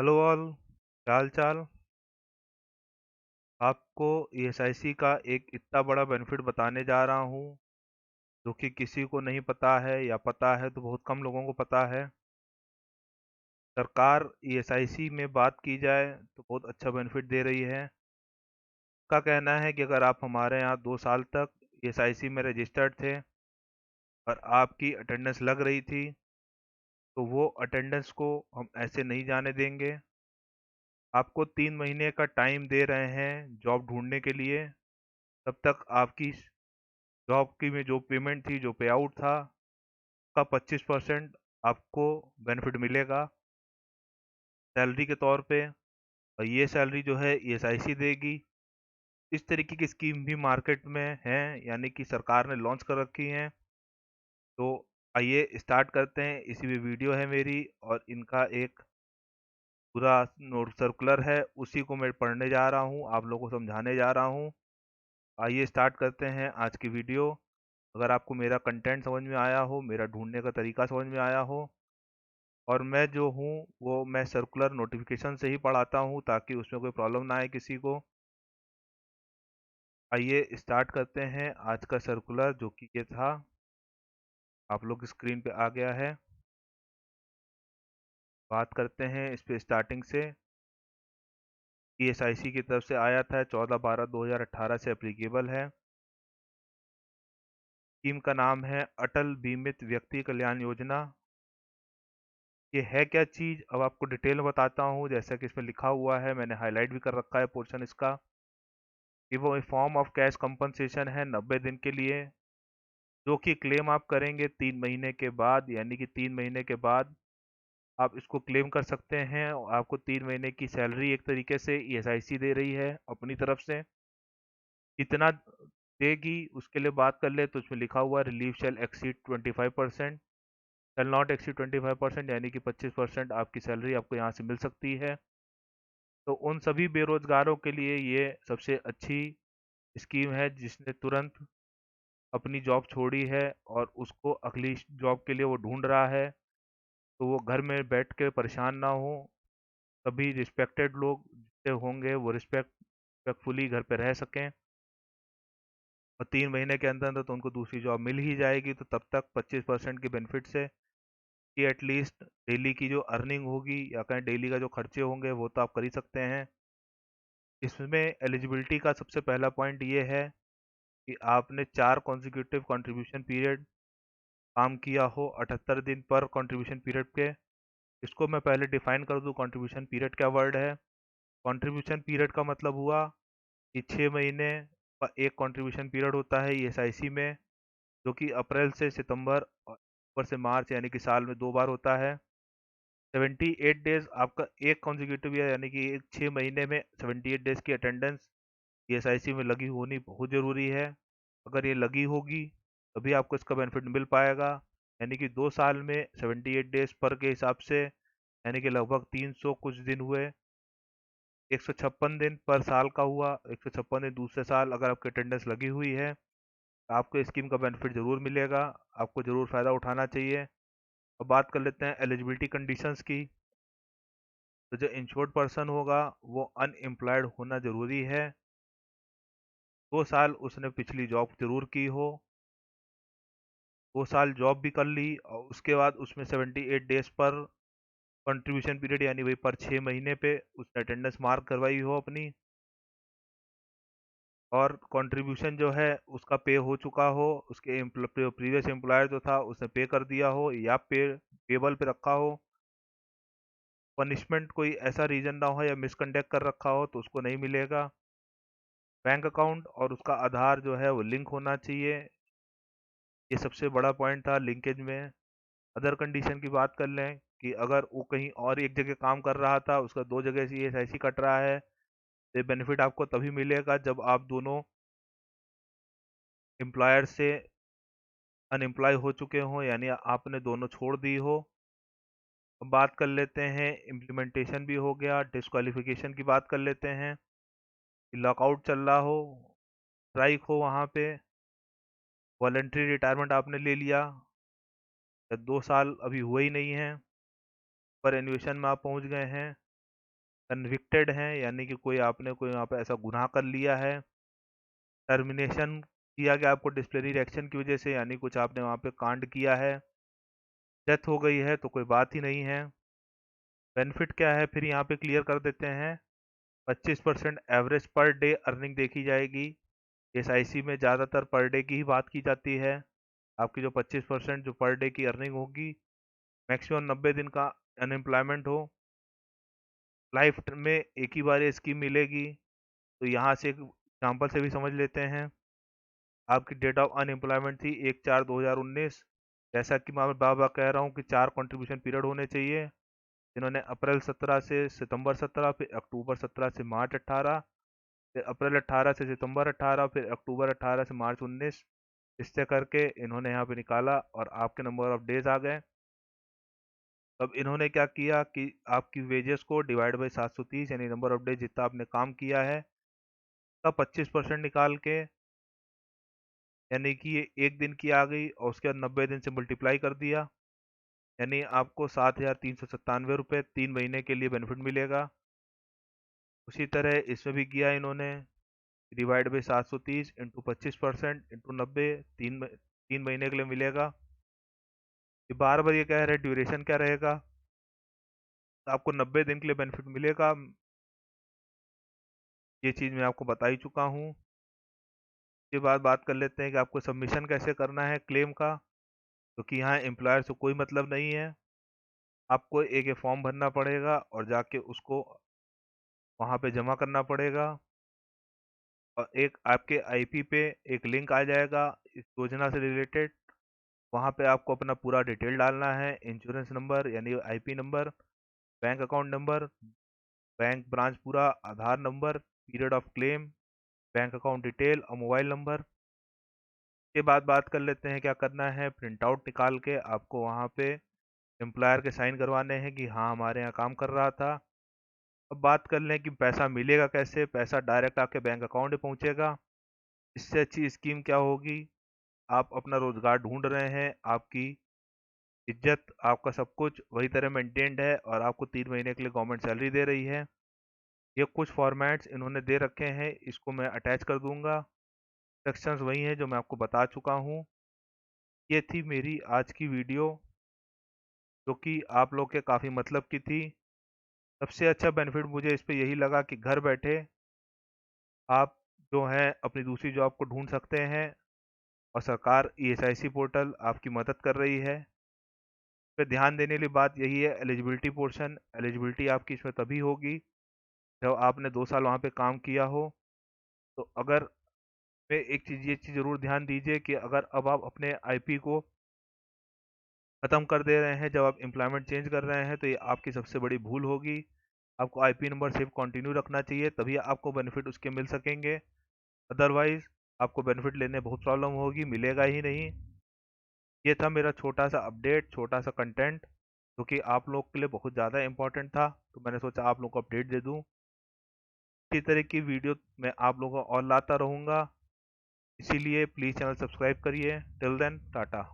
Hello all, क्या हाल चाल। आपको ईएसआईसी का एक इतना बड़ा बेनिफिट बताने जा रहा हूँ जो कि किसी को नहीं पता है, या पता है तो बहुत कम लोगों को पता है। सरकार ईएसआईसी में बात की जाए तो बहुत अच्छा बेनिफिट दे रही है। उसका कहना है कि अगर आप हमारे यहाँ 2 साल तक ईएसआईसी में रजिस्टर्ड थे और आपकी अटेंडेंस लग रही थी, तो वो अटेंडेंस को हम ऐसे नहीं जाने देंगे। आपको 3 महीने का टाइम दे रहे हैं जॉब ढूंढने के लिए। तब तक आपकी जॉब की में जो पेमेंट थी, जो पे आउट था, का 25% आपको बेनिफिट मिलेगा सैलरी के तौर पे। और ये सैलरी जो है ईएसआईसी देगी। इस तरीके की स्कीम भी मार्केट में है, यानी कि सरकार ने लॉन्च कर रखी हैं। तो आइए स्टार्ट करते हैं। इसी में वीडियो है मेरी, और इनका एक पूरा नोट सर्कुलर है, उसी को मैं पढ़ने जा रहा हूँ, आप लोगों को समझाने जा रहा हूँ। आइए स्टार्ट करते हैं आज की वीडियो। अगर आपको मेरा कंटेंट समझ में आया हो, मेरा ढूंढने का तरीका समझ में आया हो, और मैं जो हूँ वो मैं सर्कुलर नोटिफिकेशन से ही पढ़ाता हूँ ताकि उसमें कोई प्रॉब्लम ना आए किसी को। आइए स्टार्ट करते हैं आज का सर्कुलर, जो कि ये था, आप लोग स्क्रीन पे आ गया है। बात करते हैं इस पे स्टार्टिंग से। ईएसआईसी की तरफ से आया था, 14/12/2018 से एप्लीकेबल है। स्कीम का नाम है अटल बीमित व्यक्ति कल्याण योजना। ये है क्या चीज़, अब आपको डिटेल में बताता हूँ। जैसा कि इसमें लिखा हुआ है, मैंने हाईलाइट भी कर रखा है पोर्शन इसका, कि वो फॉर्म ऑफ कैश कंपनसेशन है 90 दिन के लिए, जो कि क्लेम आप करेंगे 3 महीने के बाद। यानी कि 3 महीने के बाद आप इसको क्लेम कर सकते हैं, और आपको 3 महीने की सैलरी एक तरीके से ईएसआईसी दे रही है अपनी तरफ से। कितना देगी उसके लिए बात कर ले, तो उसमें लिखा हुआ है relief shall exceed 25%, shall not exceed 25%, यानी कि 25% आपकी सैलरी आपको यहाँ से मिल सकती है। तो उन सभी बेरोजगारों के लिए ये सबसे अच्छी स्कीम है, जिसने तुरंत अपनी जॉब छोड़ी है और उसको अगली जॉब के लिए वो ढूंढ रहा है, तो वो घर में बैठ के परेशान ना हो। सभी रिस्पेक्टेड लोग जितने होंगे वो रिस्पेक्टफुली घर पे रह सकें, और 3 महीने के अंदर अंदर तो उनको दूसरी जॉब मिल ही जाएगी। तो तब तक 25% के बेनिफिट से कि एटलीस्ट डेली की जो अर्निंग होगी, या कहीं डेली का जो खर्चे होंगे, वो तो आप कर ही सकते हैं। इसमें एलिजिबिलिटी का सबसे पहला पॉइंट ये है कि आपने 4 कॉन्जिक्यूटिव कंट्रीब्यूशन पीरियड काम किया हो, 78 दिन पर कंट्रीब्यूशन पीरियड के। इसको मैं पहले डिफाइन कर दूं, कंट्रीब्यूशन पीरियड क्या वर्ड है। कंट्रीब्यूशन पीरियड का मतलब हुआ कि 6 महीने का एक कंट्रीब्यूशन पीरियड होता है ईएसआईसी में, जो कि अप्रैल से सितंबर और सितंबर से मार्च, यानी कि साल में 2 बार होता है। 78 डेज आपका एक कॉन्जिक्यूटिव ईयर, यानी कि 6 महीने में 78 डेज की अटेंडेंस ईएसआईसी में लगी होनी बहुत ज़रूरी है। अगर ये लगी होगी तभी आपको इसका बेनिफिट मिल पाएगा। यानी कि 2 साल में 78 डेज पर के हिसाब से, यानी कि लगभग 300 कुछ दिन हुए। 156 दिन पर साल का हुआ, 156 दिन दूसरे साल अगर आपकी अटेंडेंस लगी हुई है, तो आपको स्कीम का बेनिफिट ज़रूर मिलेगा। आपको ज़रूर फ़ायदा उठाना चाहिए। अब बात कर लेते हैं एलिजिबिलिटी कंडीशंस की। तो जो इंश्योर्ड पर्सन होगा वो अनएम्प्लॉयड होना ज़रूरी है। 2 साल उसने पिछली जॉब जरूर की हो, 2 साल जॉब भी कर ली, और उसके बाद उसमें 78 डेज पर कंट्रीब्यूशन पीरियड, यानी वही पर 6 महीने पे उसने अटेंडेंस मार्क करवाई हो अपनी, और कंट्रीब्यूशन जो है उसका पे हो चुका हो, उसके प्रीवियस एम्प्लॉयर जो था उसने पे कर दिया हो, या पेबल पे रखा हो। पनिशमेंट कोई ऐसा रीजन ना हो या मिसकंडक्ट कर रखा हो तो उसको नहीं मिलेगा। बैंक अकाउंट और उसका आधार जो है वो लिंक होना चाहिए। ये सबसे बड़ा पॉइंट था लिंकेज में। अदर कंडीशन की बात कर लें कि अगर वो कहीं और एक जगह काम कर रहा था, उसका 2 जगह से ईएसआईसी कट रहा है, तो ये बेनिफिट आपको तभी मिलेगा जब आप दोनों एम्प्लॉयर से अनएम्प्लॉय हो चुके हों, यानी आपने दोनों छोड़ दी हो। अब बात कर लेते हैं, इम्प्लीमेंटेशन भी हो गया, डिस्क्वालिफिकेशन की बात कर लेते हैं। लॉकआउट चल रहा हो, स्ट्राइक हो, वहाँ पे वॉलंटरी रिटायरमेंट आपने ले लिया, या 2 साल अभी हुए ही नहीं हैं, पर एन्युएशन में आप पहुँच गए हैं, कन्विक्टेड हैं, यानी कि आपने कोई वहाँ पे ऐसा गुनाह कर लिया है। टर्मिनेशन किया गया आपको डिसिप्लिनरी एक्शन की वजह से, यानी कुछ आपने वहाँ पे कांड किया है। डेथ हो गई है तो कोई बात ही नहीं है। बेनिफिट क्या है फिर यहाँ पे क्लियर कर देते हैं। 25% एवरेज पर डे अर्निंग देखी जाएगी। एसआईसी में ज़्यादातर पर डे की ही बात की जाती है। आपकी जो 25% जो पर डे की अर्निंग होगी, मैक्सिमम 90 दिन का अनएम्प्लॉयमेंट हो, लाइफ में एक ही बार ये स्कीम मिलेगी। तो यहाँ से एक एग्जाम्पल से भी समझ लेते हैं। आपकी डेट ऑफ अनएम्प्लॉयमेंट थी 1/4/2019। जैसा कि मैं बार बार कह रहा हूँ कि 4 कंट्रीब्यूशन पीरियड होने चाहिए, जिन्होंने अप्रैल 17 से सितंबर 17, फिर अक्टूबर 17 से मार्च 18, फिर अप्रैल 18 से सितंबर 18, फिर अक्टूबर 18 से मार्च 19, इससे करके इन्होंने यहाँ पे निकाला और आपके नंबर ऑफ डेज आ गए। अब इन्होंने क्या किया कि आपकी वेजेस को डिवाइड बाई 730, यानी नंबर ऑफ डेज जितना आपने काम किया है का 25% निकाल के, यानी कि ये एक दिन की आ गई और उसके बाद 90 दिन से मल्टीप्लाई कर दिया, यानी आपको 7,397 रुपये 3 महीने के लिए बेनिफिट मिलेगा। उसी तरह इसमें भी किया इन्होंने, डिवाइड बाई 730 इंटू 25% इंटू 90, 3 महीने के लिए मिलेगा। ये बार बार ये कह रहे हैं ड्यूरेशन क्या रहेगा, तो आपको 90 दिन के लिए बेनिफिट मिलेगा। ये चीज़ मैं आपको बता ही चुका हूँ। इसके बाद बात कर लेते हैं कि आपको सबमिशन कैसे करना है क्लेम का, क्योंकि यहाँ एम्प्लॉयर से कोई मतलब नहीं है। आपको एक फॉर्म भरना पड़ेगा और जाके उसको वहाँ पे जमा करना पड़ेगा, और एक आपके आईपी पे एक लिंक आ जाएगा इस योजना से रिलेटेड। वहाँ पे आपको अपना पूरा डिटेल डालना है, इंश्योरेंस नंबर यानी IP number, bank account number, bank branch पूरा, Aadhaar number, period of claim, bank account detail और मोबाइल नंबर। के बाद बात कर लेते हैं क्या करना है। प्रिंट आउट निकाल के आपको वहाँ पे एम्प्लॉयर के साइन करवाने हैं कि हाँ हमारे यहाँ काम कर रहा था। अब बात कर लें कि पैसा मिलेगा कैसे। पैसा डायरेक्ट आपके बैंक अकाउंट में पहुँचेगा। इससे अच्छी स्कीम क्या होगी। आप अपना रोजगार ढूंढ रहे हैं, आपकी इज्जत, आपका सब कुछ वही तरह मेंटेन्ड है और आपको 3 महीने के लिए गवर्नमेंट सैलरी दे रही है। ये कुछ फॉर्मेट्स इन्होंने दे रखे हैं, इसको मैं अटैच कर दूंगा। सेक्शंस वही हैं जो मैं आपको बता चुका हूँ। ये थी मेरी आज की वीडियो, जो कि आप लोग के काफ़ी मतलब की थी। सबसे अच्छा बेनिफिट मुझे इस पे यही लगा कि घर बैठे आप जो है अपनी दूसरी जॉब को ढूंढ सकते हैं, और सरकार ईएसआईसी पोर्टल आपकी मदद कर रही है। पे ध्यान देने वाली बात यही है, एलिजिबिलिटी पोर्शन। एलिजिबिलिटी आपकी इसमें तभी होगी जब आपने 2 साल वहाँ पे काम किया हो। तो अगर पे एक चीज़, ये चीज़ ज़रूर ध्यान दीजिए कि अगर अब आप अपने आईपी को ख़त्म कर दे रहे हैं जब आप एम्प्लॉयमेंट चेंज कर रहे हैं, तो ये आपकी सबसे बड़ी भूल होगी। आपको आईपी नंबर सेव कंटिन्यू रखना चाहिए, तभी आपको बेनिफिट उसके मिल सकेंगे। अदरवाइज आपको बेनिफिट लेने बहुत प्रॉब्लम होगी, मिलेगा ही नहीं। ये था मेरा छोटा सा अपडेट, छोटा सा कंटेंट, जो कि आप लोग के लिए बहुत ज़्यादा इंपॉर्टेंट था, तो मैंने सोचा आप लोग को अपडेट दे दूं। इसी तरह की वीडियो मैं आप लोगों को और लाता रहूँगा, इसीलिए प्लीज़ चैनल सब्सक्राइब करिए। Till then Tata.